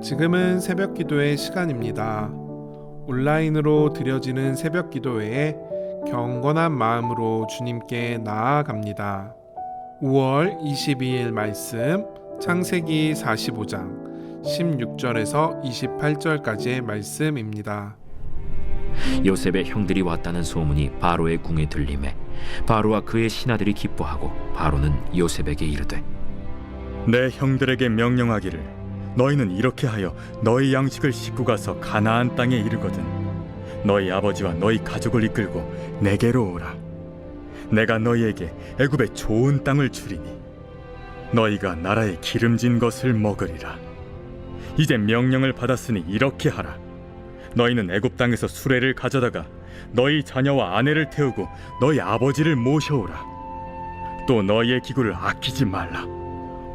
지금은 새벽 기도의 시간입니다. 온라인으로 드려지는 새벽 기도회에 경건한 마음으로 주님께 나아갑니다. 5월 22일 말씀 창세기 45장 16절에서 28절까지의 말씀입니다. 요셉의 형들이 왔다는 소문이 바로의 궁에 들리매 바로와 그의 신하들이 기뻐하고 바로는 요셉에게 이르되 내 형들에게 명령하기를 너희는 이렇게 하여 너희 양식을 싣고 가서 가나안 땅에 이르거든 너희 아버지와 너희 가족을 이끌고 내게로 오라. 내가 너희에게 애굽의 좋은 땅을 주리니 너희가 나라의 기름진 것을 먹으리라. 이제 명령을 받았으니 이렇게 하라. 너희는 애굽 땅에서 수레를 가져다가 너희 자녀와 아내를 태우고 너희 아버지를 모셔오라. 또 너희의 기구를 아끼지 말라.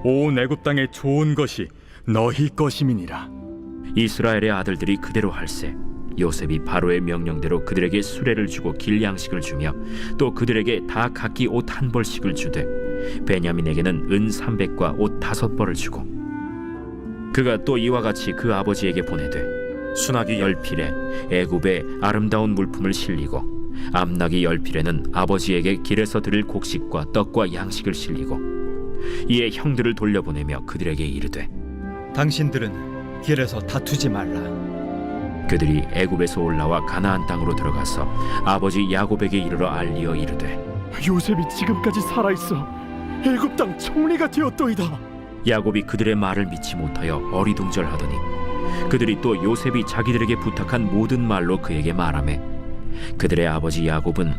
온 애굽 땅의 좋은 것이 너희 것임이니라. 이스라엘의 아들들이 그대로 할세 요셉이 바로의 명령대로 그들에게 수레를 주고 길 양식을 주며 또 그들에게 다 각기 옷 한 벌씩을 주되 베냐민에게는 은 300과 옷 5벌을 주고 그가 또 이와 같이 그 아버지에게 보내되 수나기 10필에 애굽의 아름다운 물품을 실리고 암나기 10필에는 아버지에게 길에서 드릴 곡식과 떡과 양식을 실리고 이에 형들을 돌려보내며 그들에게 이르되 당신들은 길에서 다투지 말라. 그들이 애굽에서 올라와 가나안 땅으로 들어가서 아버지 야곱에게 이르러 알리어 이르되 요셉이 지금까지 살아있어 애굽 땅 총리가 되었도이다. 야곱이 그들의 말을 믿지 못하여 어리둥절하더니 그들이 또 요셉이 자기들에게 부탁한 모든 말로 그에게 말하매 그들의 아버지 야곱은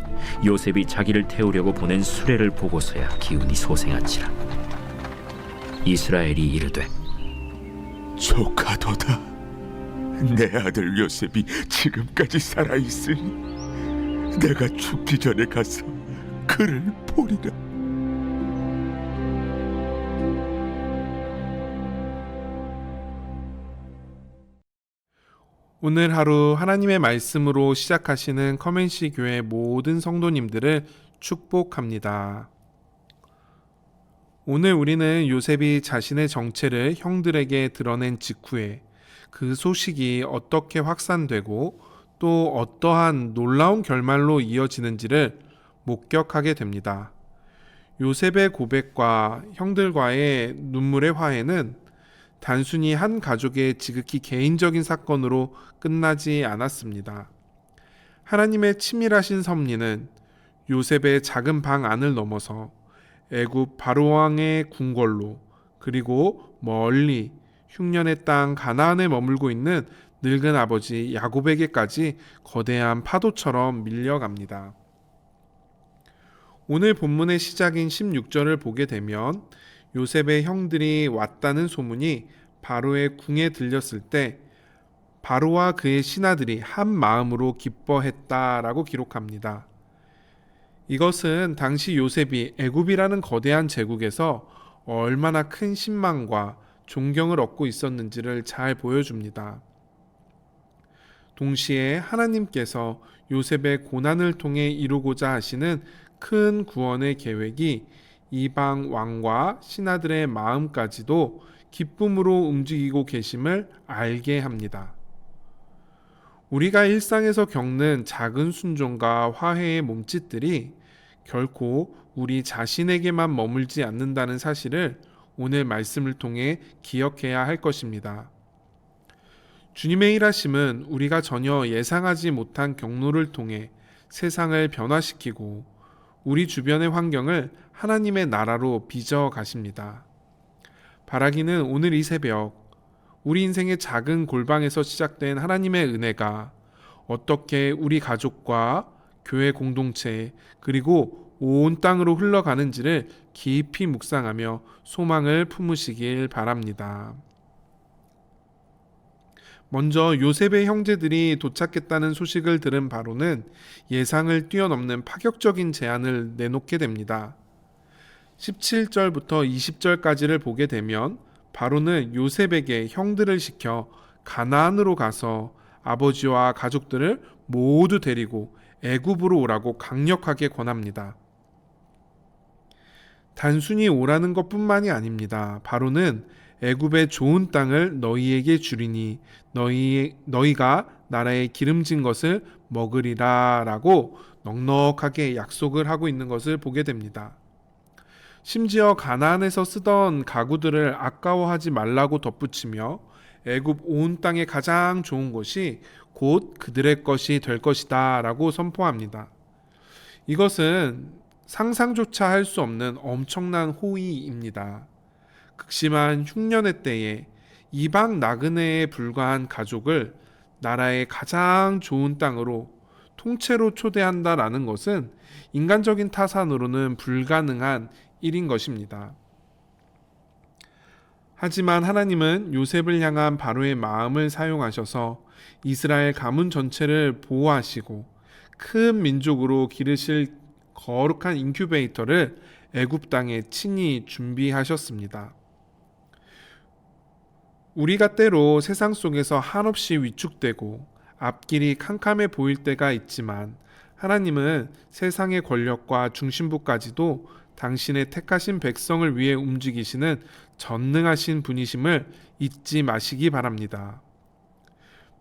요셉이 자기를 태우려고 보낸 수레를 보고서야 기운이 솟행한지라. 이스라엘이 이르되 조카도다. 내 아들 요셉이 지금까지 살아있으니 내가 죽기 전에 가서 그를 보리라. 오늘 하루 하나님의 말씀으로 시작하시는 커맨시 교회 모든 성도님들을 축복합니다. 오늘 우리는 요셉이 자신의 정체를 형들에게 드러낸 직후에 그 소식이 어떻게 확산되고 또 어떠한 놀라운 결말로 이어지는지를 목격하게 됩니다. 요셉의 고백과 형들과의 눈물의 화해는 단순히 한 가족의 지극히 개인적인 사건으로 끝나지 않았습니다. 하나님의 치밀하신 섭리는 요셉의 작은 방 안을 넘어서 애굽 바로왕의 궁궐로 그리고 멀리 흉년의 땅 가나안에 머물고 있는 늙은 아버지 야곱에게까지 거대한 파도처럼 밀려갑니다. 오늘 본문의 시작인 16절을 보게 되면 요셉의 형들이 왔다는 소문이 바로의 궁에 들렸을 때 바로와 그의 신하들이 한 마음으로 기뻐했다라고 기록합니다. 이것은 당시 요셉이 애굽이라는 거대한 제국에서 얼마나 큰 신망과 존경을 얻고 있었는지를 잘 보여줍니다. 동시에 하나님께서 요셉의 고난을 통해 이루고자 하시는 큰 구원의 계획이 이방 왕과 신하들의 마음까지도 기쁨으로 움직이고 계심을 알게 합니다. 우리가 일상에서 겪는 작은 순종과 화해의 몸짓들이 결코 우리 자신에게만 머물지 않는다는 사실을 오늘 말씀을 통해 기억해야 할 것입니다. 주님의 일하심은 우리가 전혀 예상하지 못한 경로를 통해 세상을 변화시키고 우리 주변의 환경을 하나님의 나라로 빚어 가십니다. 바라기는 오늘 이 새벽 우리 인생의 작은 골방에서 시작된 하나님의 은혜가 어떻게 우리 가족과 교회 공동체 그리고 온 땅으로 흘러가는지를 깊이 묵상하며 소망을 품으시길 바랍니다. 먼저 요셉의 형제들이 도착했다는 소식을 들은 바로는 예상을 뛰어넘는 파격적인 제안을 내놓게 됩니다. 17절부터 20절까지를 보게 되면 바로는 요셉에게 형들을 시켜 가나안으로 가서 아버지와 가족들을 모두 데리고 애굽으로 오라고 강력하게 권합니다. 단순히 오라는 것뿐만이 아닙니다. 바로는 애굽의 좋은 땅을 너희에게 주리니 너희가 나라의 기름진 것을 먹으리라 라고 넉넉하게 약속을 하고 있는 것을 보게 됩니다. 심지어 가나안에서 쓰던 가구들을 아까워하지 말라고 덧붙이며 애굽 온 땅의 가장 좋은 것이 곧 그들의 것이 될 것이다 라고 선포합니다. 이것은 상상조차 할 수 없는 엄청난 호의입니다. 극심한 흉년의 때에 이방 나그네에 불과한 가족을 나라의 가장 좋은 땅으로 통째로 초대한다라는 것은 인간적인 타산으로는 불가능한 일인 것입니다. 하지만 하나님은 요셉을 향한 바로의 마음을 사용하셔서 이스라엘 가문 전체를 보호하시고 큰 민족으로 기르실 거룩한 인큐베이터를 애굽 땅에 친히 준비하셨습니다. 우리가 때로 세상 속에서 한없이 위축되고 앞길이 캄캄해 보일 때가 있지만 하나님은 세상의 권력과 중심부까지도 당신의 택하신 백성을 위해 움직이시는 전능하신 분이심을 잊지 마시기 바랍니다.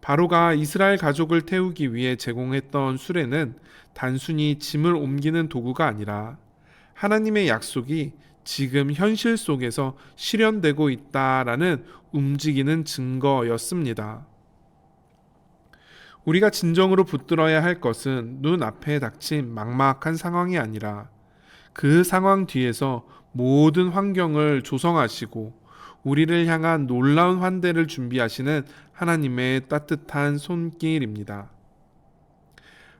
바로가 이스라엘 가족을 태우기 위해 제공했던 수레는 단순히 짐을 옮기는 도구가 아니라 하나님의 약속이 지금 현실 속에서 실현되고 있다라는 움직이는 증거였습니다. 우리가 진정으로 붙들어야 할 것은 눈앞에 닥친 막막한 상황이 아니라 그 상황 뒤에서 모든 환경을 조성하시고 우리를 향한 놀라운 환대를 준비하시는 하나님의 따뜻한 손길입니다.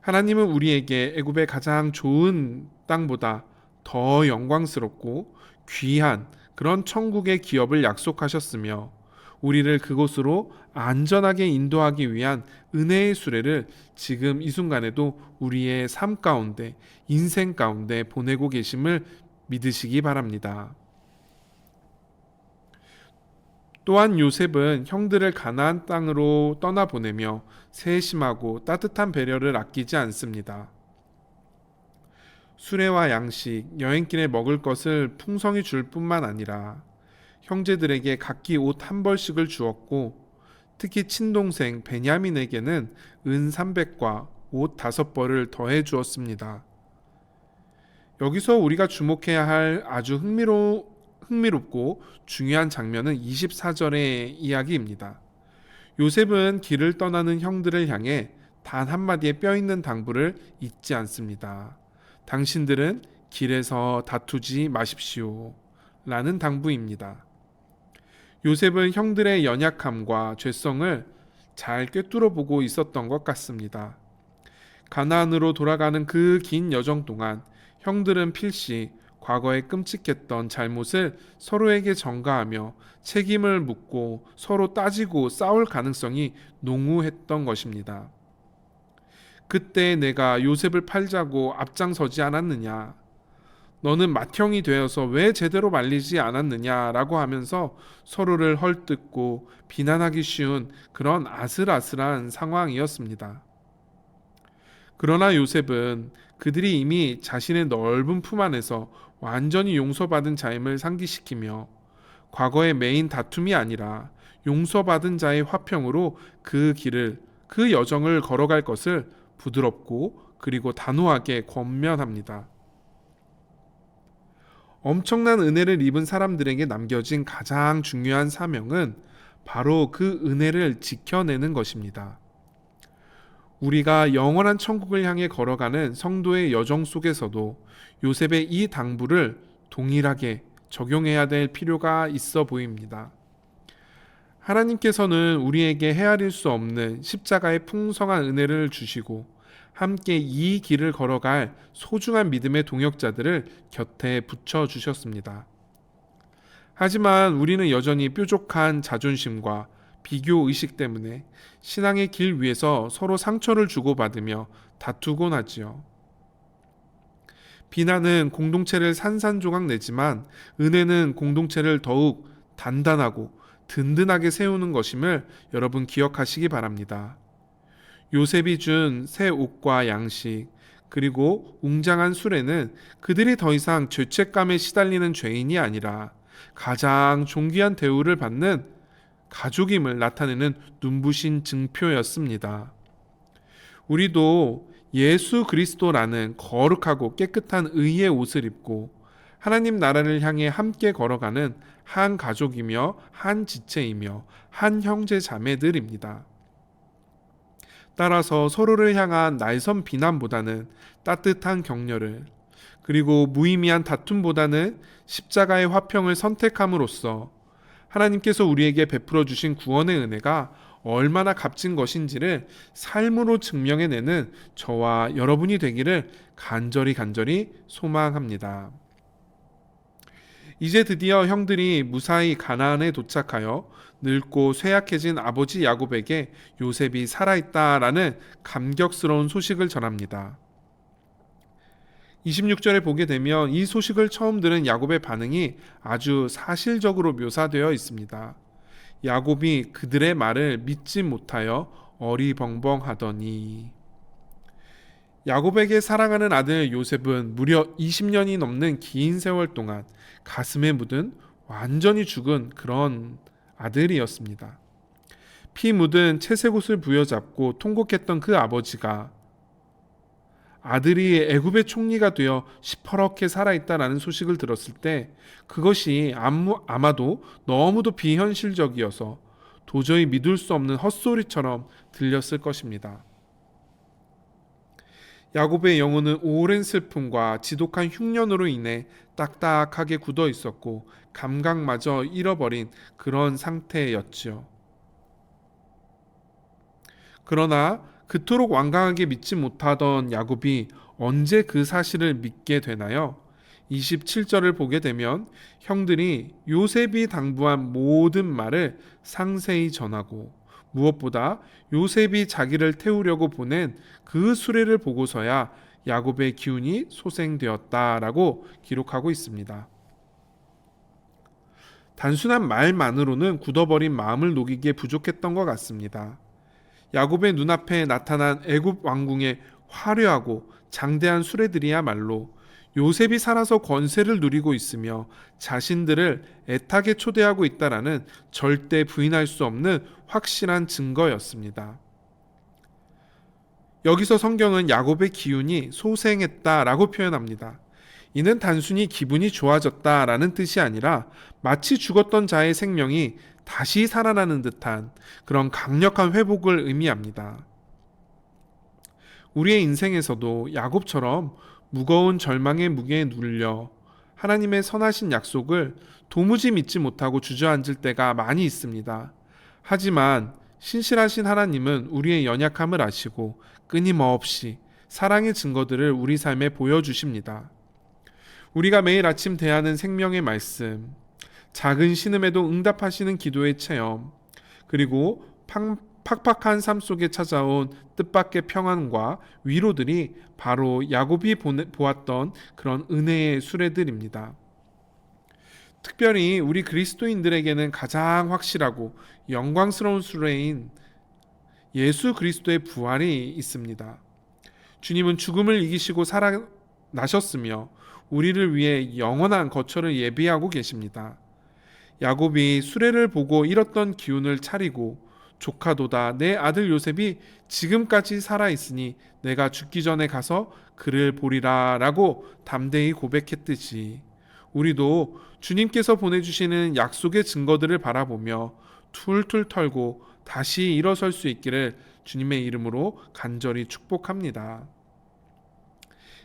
하나님은 우리에게 애굽의 가장 좋은 땅보다 더 영광스럽고 귀한 그런 천국의 기업을 약속하셨으며 우리를 그곳으로 안전하게 인도하기 위한 은혜의 수레를 지금 이 순간에도 우리의 삶 가운데, 인생 가운데 보내고 계심을 믿으시기 바랍니다. 또한 요셉은 형들을 가나안 땅으로 떠나보내며 세심하고 따뜻한 배려를 아끼지 않습니다. 수레와 양식, 여행길에 먹을 것을 풍성히 줄 뿐만 아니라 형제들에게 각기 옷 한 벌씩을 주었고 특히 친동생 베냐민에게는 은 300과 옷 5벌을 더해 주었습니다. 여기서 우리가 주목해야 할 아주 흥미롭고 중요한 장면은 24절의 이야기입니다. 요셉은 길을 떠나는 형들을 향해 단 한마디의 뼈있는 당부를 잊지 않습니다. 당신들은 길에서 다투지 마십시오 라는 당부입니다. 요셉은 형들의 연약함과 죄성을 잘 꿰뚫어 보고 있었던 것 같습니다. 가나안으로 돌아가는 그 긴 여정 동안 형들은 필시 과거에 끔찍했던 잘못을 서로에게 전가하며 책임을 묻고 서로 따지고 싸울 가능성이 농후했던 것입니다. 그때 내가 요셉을 팔자고 앞장서지 않았느냐? 너는 맏형이 되어서 왜 제대로 말리지 않았느냐라고 하면서 서로를 헐뜯고 비난하기 쉬운 그런 아슬아슬한 상황이었습니다. 그러나 요셉은 그들이 이미 자신의 넓은 품 안에서 완전히 용서받은 자임을 상기시키며 과거의 메인 다툼이 아니라 용서받은 자의 화평으로 그 길을, 그 여정을 걸어갈 것을 부드럽고 그리고 단호하게 권면합니다. 엄청난 은혜를 입은 사람들에게 남겨진 가장 중요한 사명은 바로 그 은혜를 지켜내는 것입니다. 우리가 영원한 천국을 향해 걸어가는 성도의 여정 속에서도 요셉의 이 당부를 동일하게 적용해야 될 필요가 있어 보입니다. 하나님께서는 우리에게 헤아릴 수 없는 십자가의 풍성한 은혜를 주시고 함께 이 길을 걸어갈 소중한 믿음의 동역자들을 곁에 붙여주셨습니다. 하지만 우리는 여전히 뾰족한 자존심과 비교의식 때문에 신앙의 길 위에서 서로 상처를 주고받으며 다투곤 하지요. 비난은 공동체를 산산조각 내지만 은혜는 공동체를 더욱 단단하고 든든하게 세우는 것임을 여러분 기억하시기 바랍니다. 요셉이 준 새 옷과 양식, 그리고 웅장한 수레는 그들이 더 이상 죄책감에 시달리는 죄인이 아니라 가장 존귀한 대우를 받는 가족임을 나타내는 눈부신 증표였습니다. 우리도 예수 그리스도라는 거룩하고 깨끗한 의의 옷을 입고 하나님 나라를 향해 함께 걸어가는 한 가족이며 한 지체이며 한 형제 자매들입니다. 따라서 서로를 향한 날선 비난보다는 따뜻한 격려를, 그리고 무의미한 다툼보다는 십자가의 화평을 선택함으로써 하나님께서 우리에게 베풀어 주신 구원의 은혜가 얼마나 값진 것인지를 삶으로 증명해내는 저와 여러분이 되기를 간절히 소망합니다. 이제 드디어 형들이 무사히 가나안에 도착하여 늙고 쇠약해진 아버지 야곱에게 요셉이 살아있다라는 감격스러운 소식을 전합니다. 26절에 보게 되면 이 소식을 처음 들은 야곱의 반응이 아주 사실적으로 묘사되어 있습니다. 야곱이 그들의 말을 믿지 못하여 어리벙벙하더니. 야곱에게 사랑하는 아들 요셉은 무려 20년이 넘는 긴 세월 동안 가슴에 묻은 완전히 죽은 그런 아들이었습니다. 피 묻은 채색 옷을 부여잡고 통곡했던 그 아버지가 아들이 애굽의 총리가 되어 시퍼렇게 살아있다라는 소식을 들었을 때 그것이 아마도 너무도 비현실적이어서 도저히 믿을 수 없는 헛소리처럼 들렸을 것입니다. 야곱의 영혼은 오랜 슬픔과 지독한 흉년으로 인해 딱딱하게 굳어 있었고 감각마저 잃어버린 그런 상태였지요. 그러나 그토록 완강하게 믿지 못하던 야곱이 언제 그 사실을 믿게 되나요? 27절을 보게 되면 형들이 요셉이 당부한 모든 말을 상세히 전하고 무엇보다 요셉이 자기를 태우려고 보낸 그 수레를 보고서야 야곱의 기운이 소생되었다라고 기록하고 있습니다. 단순한 말만으로는 굳어버린 마음을 녹이기에 부족했던 것 같습니다. 야곱의 눈앞에 나타난 애굽 왕궁의 화려하고 장대한 수레들이야말로 요셉이 살아서 권세를 누리고 있으며 자신들을 애타게 초대하고 있다라는 절대 부인할 수 없는 확실한 증거였습니다. 여기서 성경은 야곱의 기운이 소생했다라고 표현합니다. 이는 단순히 기분이 좋아졌다라는 뜻이 아니라 마치 죽었던 자의 생명이 다시 살아나는 듯한 그런 강력한 회복을 의미합니다. 우리의 인생에서도 야곱처럼 무거운 절망의 무게에 눌려 하나님의 선하신 약속을 도무지 믿지 못하고 주저앉을 때가 많이 있습니다. 하지만 신실하신 하나님은 우리의 연약함을 아시고 끊임없이 사랑의 증거들을 우리 삶에 보여주십니다. 우리가 매일 아침 대하는 생명의 말씀, 작은 신음에도 응답하시는 기도의 체험, 그리고 팍팍한 삶 속에 찾아온 뜻밖의 평안과 위로들이 바로 야곱이 보았던 그런 은혜의 수레들입니다. 특별히 우리 그리스도인들에게는 가장 확실하고 영광스러운 수레인 예수 그리스도의 부활이 있습니다. 주님은 죽음을 이기시고 살아나셨으며 우리를 위해 영원한 거처를 예비하고 계십니다. 야곱이 수레를 보고 잃었던 기운을 차리고 조카도다 내 아들 요셉이 지금까지 살아있으니 내가 죽기 전에 가서 그를 보리라 라고 담대히 고백했듯이 우리도 주님께서 보내주시는 약속의 증거들을 바라보며 툴툴 털고 다시 일어설 수 있기를 주님의 이름으로 간절히 축복합니다.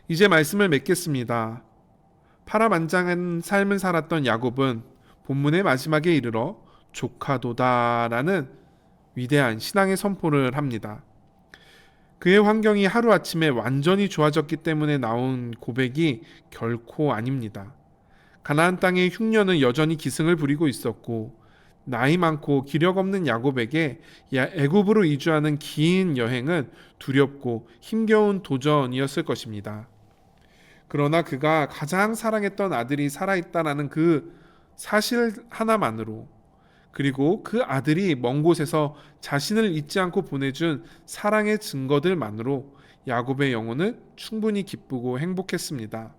이제 말씀을 맺겠습니다. 파란만장한 삶을 살았던 야곱은 본문의 마지막에 이르러 조카도다라는 위대한 신앙의 선포를 합니다. 그의 환경이 하루아침에 완전히 좋아졌기 때문에 나온 고백이 결코 아닙니다. 가나안 땅의 흉년은 여전히 기승을 부리고 있었고 나이 많고 기력 없는 야곱에게 애굽으로 이주하는 긴 여행은 두렵고 힘겨운 도전이었을 것입니다. 그러나 그가 가장 사랑했던 아들이 살아있다라는 그 사실 하나만으로 그리고 그 아들이 먼 곳에서 자신을 잊지 않고 보내준 사랑의 증거들만으로 야곱의 영혼은 충분히 기쁘고 행복했습니다.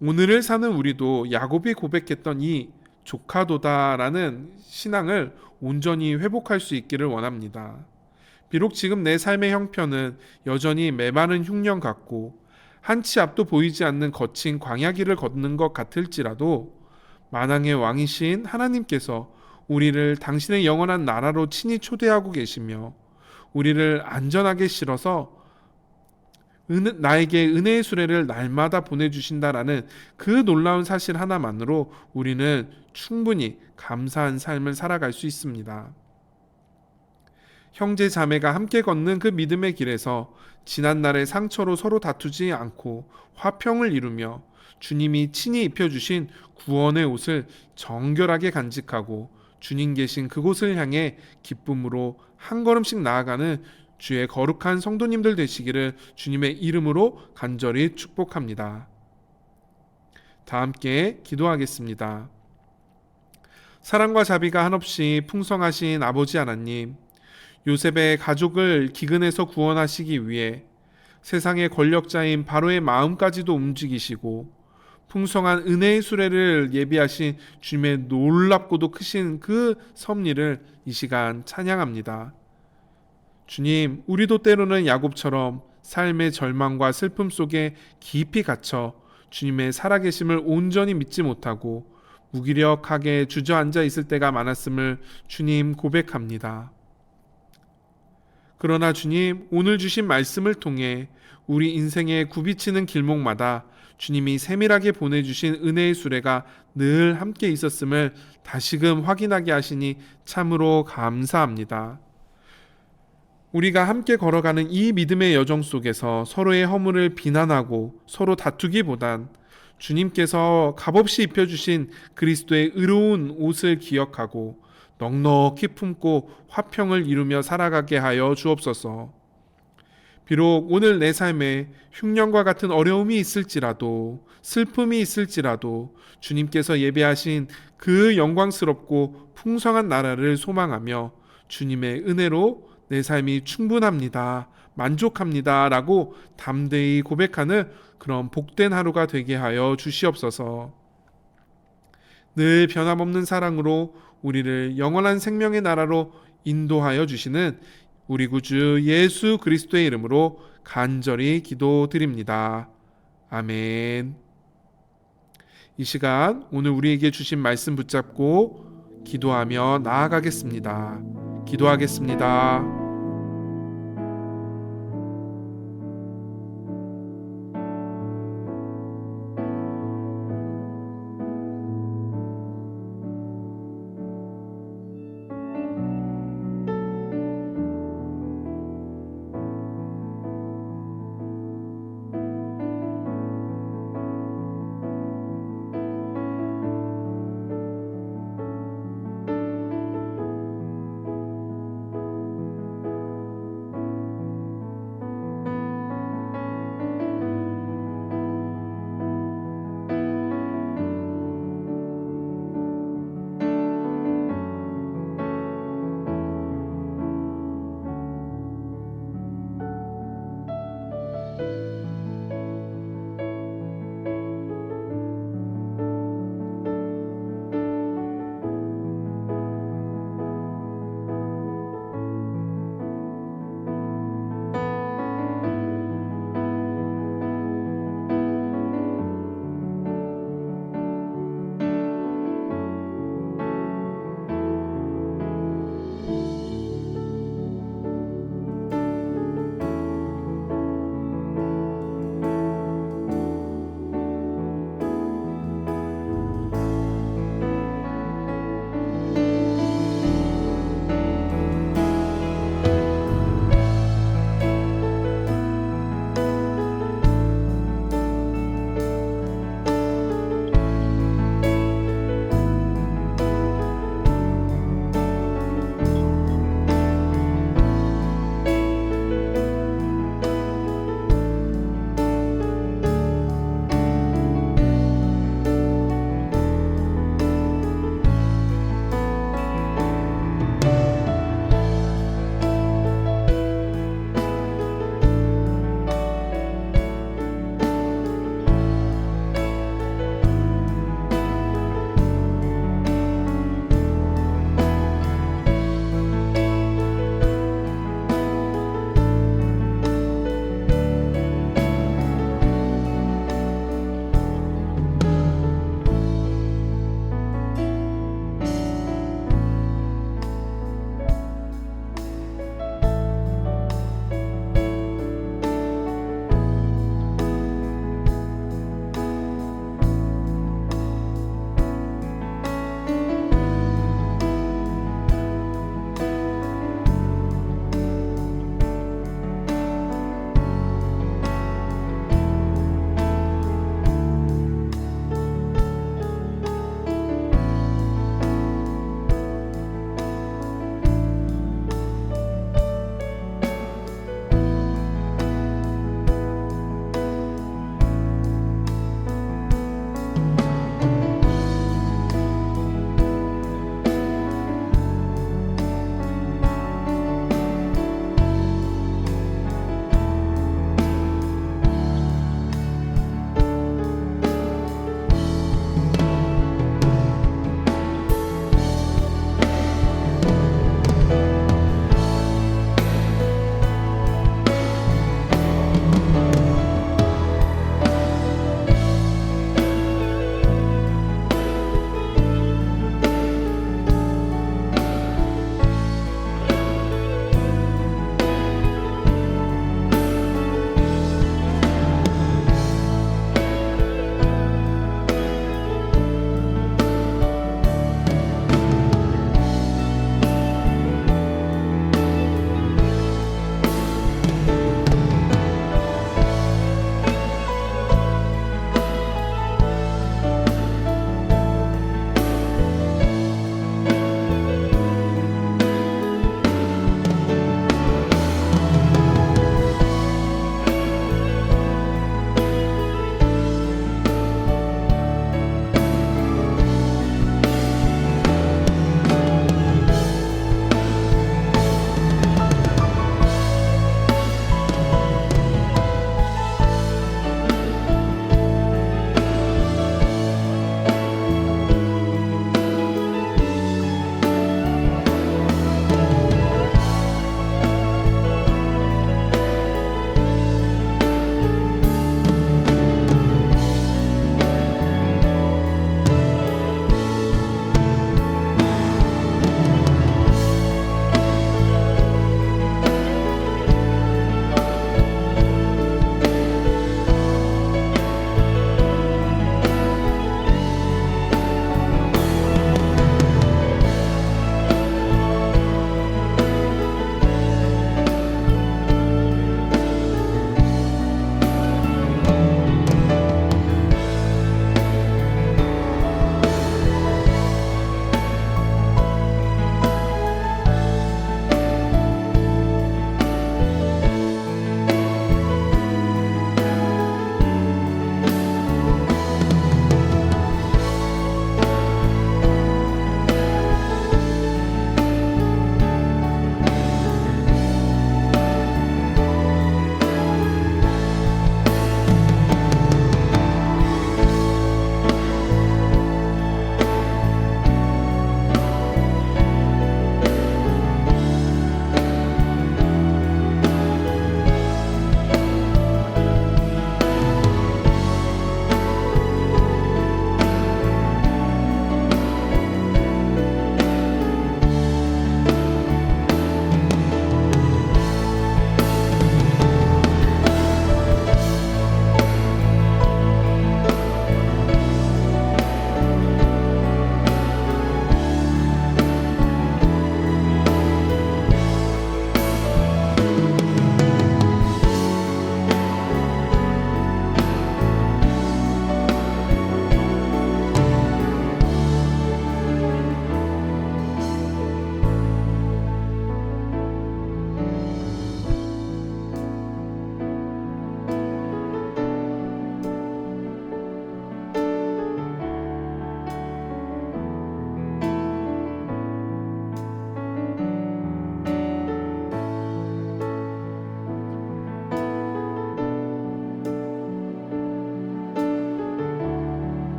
오늘을 사는 우리도 야곱이 고백했던 이 조카도다라는 신앙을 온전히 회복할 수 있기를 원합니다. 비록 지금 내 삶의 형편은 여전히 메마른 흉년 같고 한치 앞도 보이지 않는 거친 광야길을 걷는 것 같을지라도 만왕의 왕이신 하나님께서 우리를 당신의 영원한 나라로 친히 초대하고 계시며 우리를 안전하게 실어서 나에게 은혜의 수레를 날마다 보내주신다라는 그 놀라운 사실 하나만으로 우리는 충분히 감사한 삶을 살아갈 수 있습니다. 형제 자매가 함께 걷는 그 믿음의 길에서 지난날의 상처로 서로 다투지 않고 화평을 이루며 주님이 친히 입혀주신 구원의 옷을 정결하게 간직하고 주님 계신 그곳을 향해 기쁨으로 한 걸음씩 나아가는 주의 거룩한 성도님들 되시기를 주님의 이름으로 간절히 축복합니다. 다 함께 기도하겠습니다. 사랑과 자비가 한없이 풍성하신 아버지 하나님, 요셉의 가족을 기근에서 구원하시기 위해 세상의 권력자인 바로의 마음까지도 움직이시고 풍성한 은혜의 수레를 예비하신 주님의 놀랍고도 크신 그 섭리를 이 시간 찬양합니다. 주님, 우리도 때로는 야곱처럼 삶의 절망과 슬픔 속에 깊이 갇혀 주님의 살아계심을 온전히 믿지 못하고 무기력하게 주저앉아 있을 때가 많았음을 주님 고백합니다. 그러나 주님, 오늘 주신 말씀을 통해 우리 인생의 굽이치는 길목마다 주님이 세밀하게 보내주신 은혜의 수레가 늘 함께 있었음을 다시금 확인하게 하시니 참으로 감사합니다. 우리가 함께 걸어가는 이 믿음의 여정 속에서 서로의 허물을 비난하고 서로 다투기보단 주님께서 값없이 입혀주신 그리스도의 의로운 옷을 기억하고 넉넉히 품고 화평을 이루며 살아가게 하여 주옵소서. 비록 오늘 내 삶에 흉년과 같은 어려움이 있을지라도 슬픔이 있을지라도 주님께서 예배하신 그 영광스럽고 풍성한 나라를 소망하며 주님의 은혜로 내 삶이 충분합니다, 만족합니다 라고 담대히 고백하는 그런 복된 하루가 되게 하여 주시옵소서. 늘 변함없는 사랑으로 우리를 영원한 생명의 나라로 인도하여 주시는 우리 구주 예수 그리스도의 이름으로 간절히 기도드립니다. 아멘. 이 시간 오늘 우리에게 주신 말씀 붙잡고 기도하며 나아가겠습니다. 기도하겠습니다.